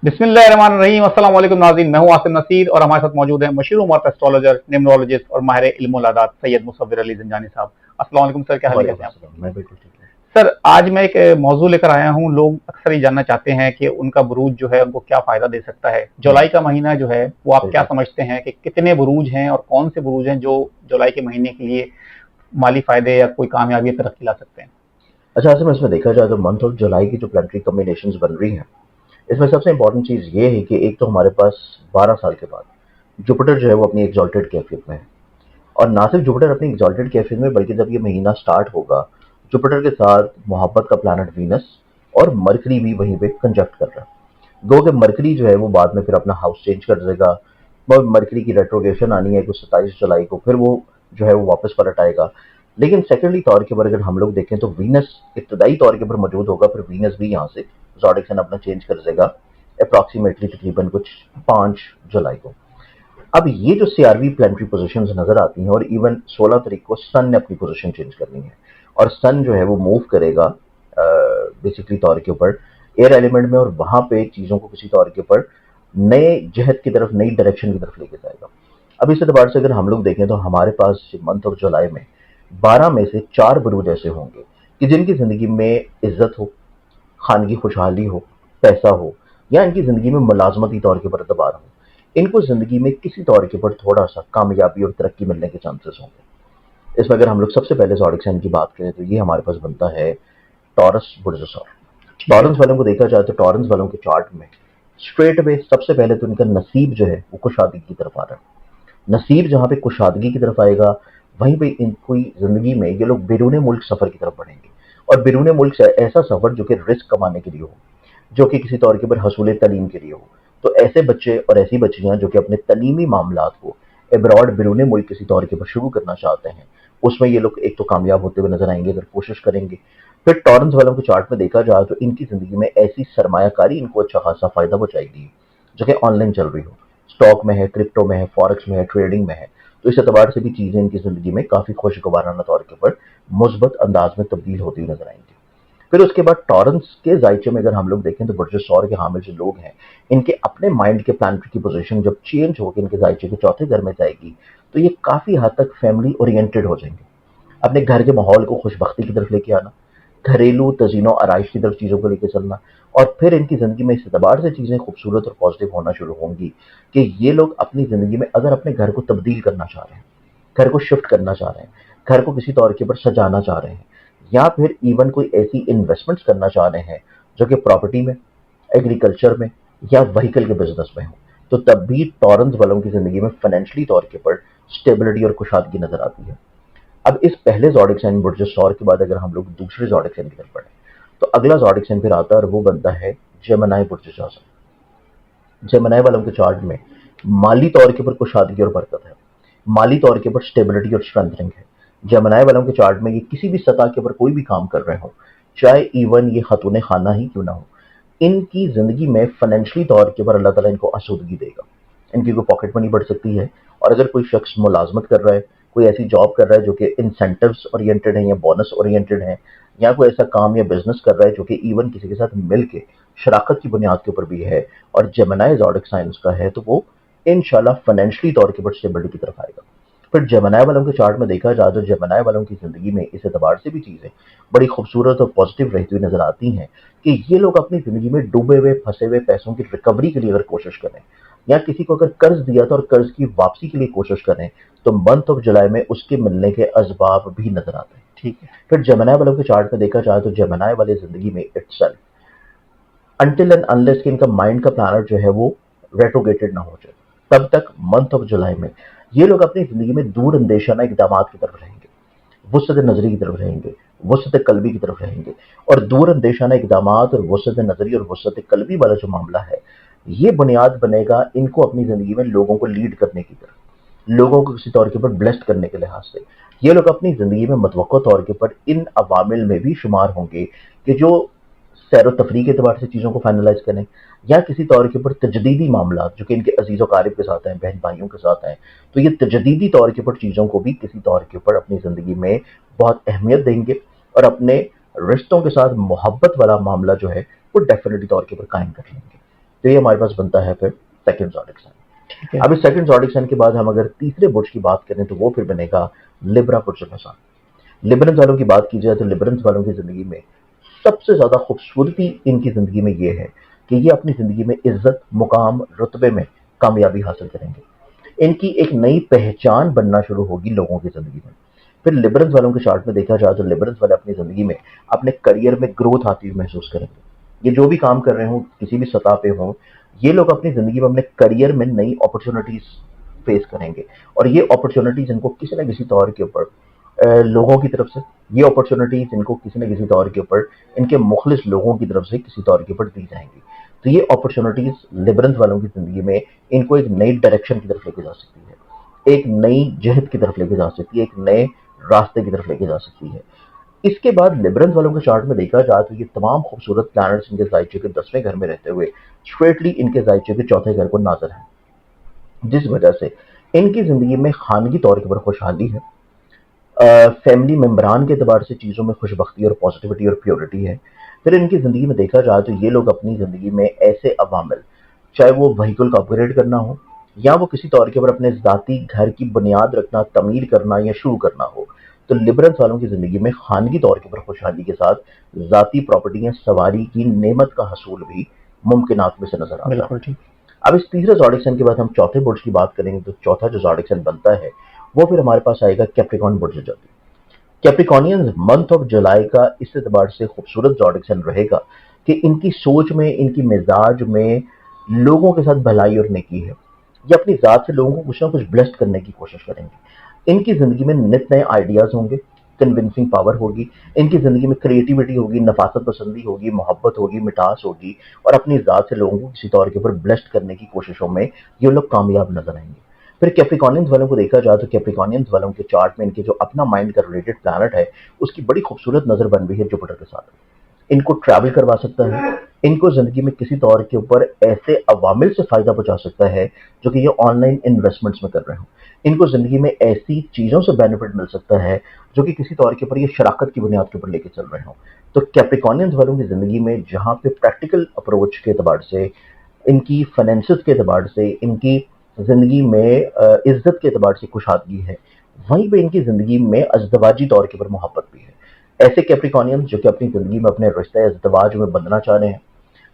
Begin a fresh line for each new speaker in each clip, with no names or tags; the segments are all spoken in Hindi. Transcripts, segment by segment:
बिस्मिल्लाहिर्रहमानिर्रहीम। अस्सलाम वालेकुम नाज़रीन, मैं हूं आसिम नसीर और हमारे साथ मौजूद हैं मशहूर उमर एस्ट्रोलॉजर, न्यूमरोलॉजिस्ट और माहिर इल्मुल अदात सैयद मुसव्विर अली ज़ंजानी साहब। अस्सलाम वालेकुम सर, क्या हाल है, कैसे
वालेकुम
हैं आप?
सलाम। मैं बिल्कुल ठीक हूँ।
सर, आज मैं एक मौजू लेकर आया हूं। लोग अक्सर ये जानना चाहते हैं कि उनका बुरूज जो है उनको क्या फायदा दे सकता है। जुलाई का महीना जो है वो आप क्या
बिल्कुल।
समझते हैं कि कितने बुरूज हैं और कौन से बुरूज हैं जो जुलाई के महीने के लिए माली फायदे या कोई कामयाबी या तरक्की ला सकते हैं?
अच्छा, ऐसे में इसमें देखा जाए तो मंथ ऑफ जुलाई की जो प्लानिटरी कॉम्बिनेशंस बन रही हैं, इसमें सबसे इंपॉर्टेंट चीज़ ये है कि एक तो हमारे पास 12 साल के बाद जुपिटर जो है वो अपनी एग्जॉल्टेड कैफियत में है। और ना सिर्फ जुपिटर अपनी एग्जॉल्टेड कैफियत में, बल्कि जब ये महीना स्टार्ट होगा, जुपिटर के साथ मोहब्बत का प्लानट वीनस और मरकरी भी वहीं पे कंजक्ट कर रहा है। गो कि मरकरी जो है वो बाद में फिर अपना हाउस चेंज कर देगा। मरकरी की रेट्रोगेशन आनी है कुछ 27 जुलाई को, फिर वो जो है वो वापस पलट आएगा। लेकिन सेकेंडली तौर के ऊपर अगर हम लोग देखें तो वीनस इब्तदाई तौर के ऊपर मौजूद होगा, फिर वीनस भी यहाँ से ज़ोडिक साइन अपना चेंज कर देगा अप्रॉक्सीमेटली तकरीबन कुछ 5 जुलाई को। अब ये जो सीआरवी प्लानिटरी पोजीशंस नजर आती हैं, और इवन 16 तारीख को सन ने अपनी पोजीशन चेंज करनी है, और सन जो है वो मूव करेगा बेसिकली तौर के ऊपर एयर एलिमेंट में, और वहां पे चीजों को किसी तौर के ऊपर नए जहत की तरफ, नई डायरेक्शन की तरफ लेके जाएगा। अब इस एतबार से अगर हम लोग देखें तो हमारे पास मंथ ऑफ जुलाई में 12 में से 4 बुरूज ऐसे होंगे कि जिनकी जिंदगी में इज्जत हो, खानगी खुशहाली हो, पैसा हो, या इनकी जिंदगी में मुलाजमती तौर के ऊपर एतबार हो, इनको जिंदगी में किसी तौर के ऊपर थोड़ा सा कामयाबी और तरक्की मिलने के चांसेस होंगे। इसमें अगर हम लोग सबसे पहले ज़ोडिक साइन की बात करें तो ये हमारे पास बनता है टॉरस बुर्ज सौर।
ठीक है।
टॉरंस वालों को देखा जाए तो टॉरंस वालों के चार्ट में स्ट्रेट वे सबसे पहले तो इनका नसीब जो है वो कुशादगी की तरफ आ रहा है। नसीब जहाँ पे कुशादगी की तरफ आएगा, वहीं पे इनको जिंदगी में ये लोग बैरून मुल्क सफर की तरफ बढ़ेंगे। और बैरून मुल्क से ऐसा सफर जो कि रिस्क कमाने के लिए हो, जो कि किसी तौर के ऊपर हसूल तलीम के लिए हो। तो ऐसे बच्चे और ऐसी बच्चियां जो कि अपने तलीमी मामलात को एब्रॉड बैरून मुल्क किसी तौर के ऊपर शुरू करना चाहते हैं, उसमें ये लोग एक तो कामयाब होते हुए नजर आएंगे अगर कोशिश करेंगे। फिर टॉरेंस वालों के चार्ट में देखा जाए तो इनकी जिंदगी में ऐसी सरमायाकारी इनको अच्छा खासा फायदा पहुंचाएगी जो कि ऑनलाइन चल रही हो, स्टॉक में है, क्रिप्टो में है, फॉरेक्स में है, ट्रेडिंग में है। तो इस एतबार से भी चीजें इनकी जिंदगी में काफी खुशगवाराना तौर के ऊपर मुस्बत अंदाज में तब्दील होती हुई नजर आएंगी। फिर उसके बाद टॉरेंस के जायचे में अगर हम लोग देखें तो बुर्ज सौर के हामिल जो लोग हैं, इनके अपने माइंड के प्लानिटरी की पोजीशन जब चेंज होकर इनके जायचे के चौथे घर में जाएगी, तो ये काफी हद तक फैमिली ओरिएंटेड हो जाएंगे। अपने घर के माहौल को खुशबख्ती की तरफ लेके आना, घरेलू तजीनो आराइश की तरफ चीज़ों को लेकर चलना, और फिर इनकी ज़िंदगी में इस एतबार से चीज़ें खूबसूरत और पॉजिटिव होना शुरू होंगी कि ये लोग अपनी ज़िंदगी में अगर अपने घर को तब्दील करना चाह रहे हैं, घर को शिफ्ट करना चाह रहे हैं, घर को किसी तौर के ऊपर सजाना चाह रहे हैं, या फिर इवन कोई ऐसी इन्वेस्टमेंट्स करना चाह रहे हैं जो कि प्रॉपर्टी में, एग्रीकल्चर में, या व्हीकल के बिजनेस में हो, तो तब भी टॉरेंस वालों की ज़िंदगी में फाइनेंशियली तौर के ऊपर स्टेबिलिटी और खुशहादगी नजर आती है। अब इस पहले ज़ोडिक साइन बुर्ज सौर के बाद अगर हम लोग दूसरे ज़ोडिक साइन की तरफ बढ़े, तो अगला ज़ोडिक साइन फिर आता है और वो बनता है जेमिनी बुर्ज जौज़ा। जेमिनी वालों के चार्ट में माली तौर के ऊपर कुशादगी और बरकत है, माली तौर के ऊपर स्टेबिलिटी और स्ट्रेंथनिंग है। जेमिनी वालों के चार्ट में ये किसी भी सतह के ऊपर कोई भी काम कर रहे हो, चाहे इवन ये खतून खाना ही क्यों ना हो, इनकी जिंदगी में फाइनेंशियली तौर के ऊपर अल्लाह ताला इनको आसूदगी देगा। इनकी कोई पॉकेट मनी बढ़ सकती है, और अगर कोई शख्स मुलाजमत कर रहा है, कोई ऐसी जॉब कर रहा है जो कि इंसेंटिव्स ओरिएंटेड है या बोनस ओरिएंटेड है, या कोई ऐसा काम या बिजनेस कर रहा है जो कि इवन किसी के साथ मिल के शराकत की बुनियाद के ऊपर भी है, और जेमिनी ज़ोडिक साइंस का है, तो वो इंशाल्लाह फाइनेंशियली तौर के ऊपर स्टेबिलिटी की तरफ आएगा। फिर जेमिनी वालों के चार्ट में देखा जाए तो जेमिनी वालों की जिंदगी में इस एतबार से भी चीजें बड़ी खूबसूरत और पॉजिटिव रहती हुई नजर आती हैं कि ये लोग अपनी जिंदगी में डूबे हुए फंसे हुए पैसों की रिकवरी के लिए अगर कोशिश करें, या किसी को अगर कर्ज दिया था और कर्ज की वापसी के लिए कोशिश करें, तो मंथ ऑफ जुलाई में उसके मिलने के असबाब भी नजर आते हैं।
ठीक है।
फिर जेमिनी वालों के चार्ट में देखा जाए तो जेमिनी वाले जिंदगी में इट्सेल्फ अनटिल एंड अनलेस कि इनका माइंड का प्लानट जो है वो रेट्रोगेटेड ना हो जाए, तब तक मंथ ऑफ जुलाई में ये लोग अपनी जिंदगी में दूर अंदेशाना इकदाम की तरफ रहेंगे, वसत नजरी की तरफ रहेंगे, वसत कल्बी की तरफ रहेंगे। और दूर अंदेशाना इकदाम और वसत नजरी और वसत कल्बी वाला जो मामला है, ये बुनियाद बनेगा इनको अपनी जिंदगी में लोगों को लीड करने की तरफ, लोगों को किसी तौर के ऊपर ब्लेस्ड करने के लिहाज से। ये लोग अपनी जिंदगी में मतवक्को तौर के ऊपर इन अवामिल में भी शुमार होंगे कि जो सैर तफरी के अतबार से चीज़ों को फाइनलाइज करें, या किसी तौर के ऊपर तजदीदी मामला जो कि इनके अजीज़ व क़ारिब के साथ हैं, बहन भाइयों के साथ हैं, तो ये तजदीदी तौर के ऊपर चीज़ों को भी किसी तौर के ऊपर अपनी ज़िंदगी में बहुत अहमियत देंगे, और अपने रिश्तों के साथ मोहब्बत वाला मामला जो है वो डेफिनेटली तौर के ऊपर कायम कर लेंगे। तो ये हमारे पास बनता है फिर सेकंड ज़ोडिक साइन।
ठीक है।
अब इस सेकंड ज़ोडिक साइन के बाद हम अगर तीसरे बुर्ज की बात करें तो वो फिर बनेगा लिब्रा बुर्ज मेज़ान। लिब्रंस वालों की बात की जाए तो लिब्रंस वालों की जिंदगी में सबसे ज्यादा खूबसूरती इनकी जिंदगी में ये है कि ये अपनी जिंदगी में इज्जत, मुकाम, रुतबे में कामयाबी हासिल करेंगे। इनकी एक नई पहचान बनना शुरू होगी लोगों की जिंदगी में। फिर लिब्रंस वालों के चार्ट में देखा जाए तो लिब्रंस वाले अपनी जिंदगी में अपने करियर में ग्रोथ आती हुई महसूस करेंगे। ये जो भी काम कर रहे हों, किसी भी सतह पे हों, ये लोग अपनी जिंदगी में अपने करियर में नई अपॉर्चुनिटीज फेस करेंगे और ये अपॉर्चुनिटीज इनको किसी न किसी तौर के ऊपर लोगों की तरफ से, ये अपॉर्चुनिटीज इनको किसी न किसी तौर के ऊपर इनके मुखलिस लोगों की तरफ से किसी तौर के ऊपर दी जाएंगी। तो ये अपॉर्चुनिटीज लिब्रंस वालों की जिंदगी में इनको एक नई डायरेक्शन की तरफ लेके जा सकती है, एक नई जहद की तरफ लेके जा सकती है, एक नए रास्ते की तरफ लेके जा सकती है। इसके बाद लिब्रंस वालों के चार्ट में देखा जाए तो ये तमाम खूबसूरत प्लैनेट्स इनके जायचे के 10वें घर में रहते हुए स्ट्रेटली इनके जायचे के चौथे घर को नाजर है, जिस वजह से इनकी जिंदगी में खानगी तौर के ऊपर खुशहाली है, फैमिली मेम्बरान के अतबार से चीज़ों में खुशबख्ती और पॉजिटिविटी और प्योरिटी है। फिर इनकी ज़िंदगी में देखा जाए तो ये लोग अपनी ज़िंदगी में ऐसे अवामिल, चाहे वो व्हीकल का अपग्रेड करना हो या वो किसी तौर के ऊपर अपने ज़ाती घर की बुनियाद रखना, तमीर करना या शुरू करना हो, तो लिब्रंस वालों की ज़िंदगी में खानगी तौर के ऊपर खुशहाली के साथ ज़ाती प्रॉपर्टी या सवारी की नेमत का हसूल भी मुमकिनात में से नजर आता है।
बिल्कुल ठीक।
अब इस तीसरे ज़ोडिक साइन के बाद हम चौथे बुर्ज की बात करेंगे तो चौथा जो ज़ोडिक साइन बनता है वो फिर हमारे पास आएगा कैप्रिकॉर्न बुर्ज जाती। कैप्रिकॉर्नियंस मंथ ऑफ जुलाई का इस एतबार से खूबसूरत ज़ोडिक साइन रहेगा कि इनकी सोच में, इनकी मिजाज में लोगों के साथ भलाई और नेकी है। ये अपनी ज़ात से लोगों को कुछ ना कुछ ब्लेस्ड करने की कोशिश करेंगे। इनकी ज़िंदगी में नित नए आइडियाज़ होंगे, कन्विंसिंग पावर होगी, इनकी ज़िंदगी में क्रिएटिविटी होगी, नफासत पसंदी होगी, मोहब्बत होगी, मिठास होगी और अपनी ज़ात से लोगों को किसी तौर के ऊपर ब्लेस्ड करने की कोशिशों में ये लोग कामयाब नजर आएंगे। फिर कैप्रिकॉर्नियंस वालों को देखा जाए तो कैप्रिकॉर्नियंस वालों के चार्ट में इनके जो अपना माइंड का रिलेटेड प्लैनेट है उसकी बड़ी खूबसूरत नजर बन रही है जुपिटर के साथ। इनको ट्रैवल करवा सकता है, इनको जिंदगी में किसी तौर के ऊपर ऐसे अवामिल से फायदा पहुंचा सकता है जो कि ये ऑनलाइन इन्वेस्टमेंट्स में कर रहे हो। इनको जिंदगी में ऐसी चीजों से बेनिफिट मिल सकता है जो कि किसी तौर के ऊपर ये शराकत की बुनियाद के ऊपर लेके चल रहे हो। तो कैप्रिकॉर्नियंस वालों की जिंदगी में जहां पे प्रैक्टिकल अप्रोच के एतबार से, इनकी फाइनेंसेस के एतबार से, इनकी जिंदगी में इज्जत के एतबार से कुशादगी है, वहीं पे इनकी जिंदगी में अज़दवाजी तौर के ऊपर मोहब्बत भी है। ऐसे कैप्रिकॉर्नियंस जो कि अपनी जिंदगी में अपने रिश्ते अज़दवाज में बंधना चाह रहे हैं,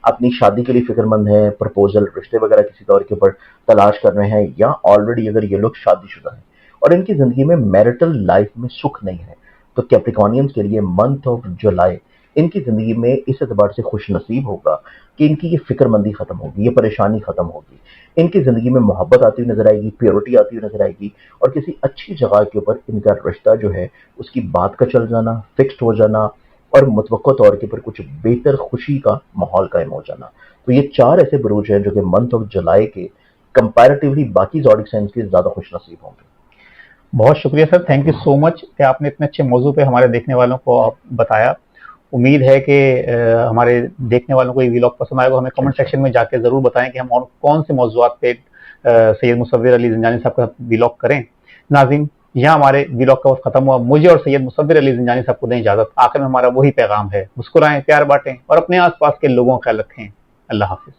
अपनी शादी के लिए फिक्रमंद हैं, प्रपोजल, रिश्ते वगैरह किसी तौर के ऊपर तलाश कर रहे हैं या ऑलरेडी अगर ये लोग शादीशुदा हैं और इनकी जिंदगी में मैरिटल लाइफ में सुख नहीं है, तो कैप्रिकॉर्नियंस के लिए मंथ ऑफ जुलाई इनकी जिंदगी में इस एतबार से खुश नसीब होगा कि इनकी ये फिक्रमंदी खत्म होगी, ये परेशानी खत्म होगी, इनकी जिंदगी में मोहब्बत आती हुई नजर आएगी, प्योरिटी आती हुई नजर आएगी और किसी अच्छी जगह के ऊपर इनका रिश्ता जो है उसकी बात का चल जाना, फिक्स्ड हो जाना और मुतवक्को तौर के ऊपर कुछ बेहतर खुशी का माहौल कायम हो जाना। तो ये चार ऐसे बुरूज हैं जो कि मंथ ऑफ जुलाई के कंपैरेटिवली बाकी ज़ोडिक साइंस के ज्यादा खुश नसीब होंगे।
बहुत शुक्रिया sir, thank you so much कि आपने इतने अच्छे मौजू पे हमारे देखने वालों को आप बताया। उम्मीद है कि हमारे देखने वालों को ये व्लॉग पसंद आएगा। हमें कमेंट सेक्शन में जाके ज़रूर बताएं कि हम और कौन से मौजूआत पे सैयद मुसव्विर अली ज़िंजानी साहब का व्लॉग करें। नाज़रीन, यहाँ हमारे व्लॉग का वक्त खत्म हुआ। मुझे और सैयद मुसव्विर अली ज़िंजानी साहब को दें इजाज़त। आखिर में हमारा वही पैगाम है, मुस्कुराएं, प्यार बांटें और अपने आसपास के लोगों का ख्याल रखें। अल्लाह हाफिज़।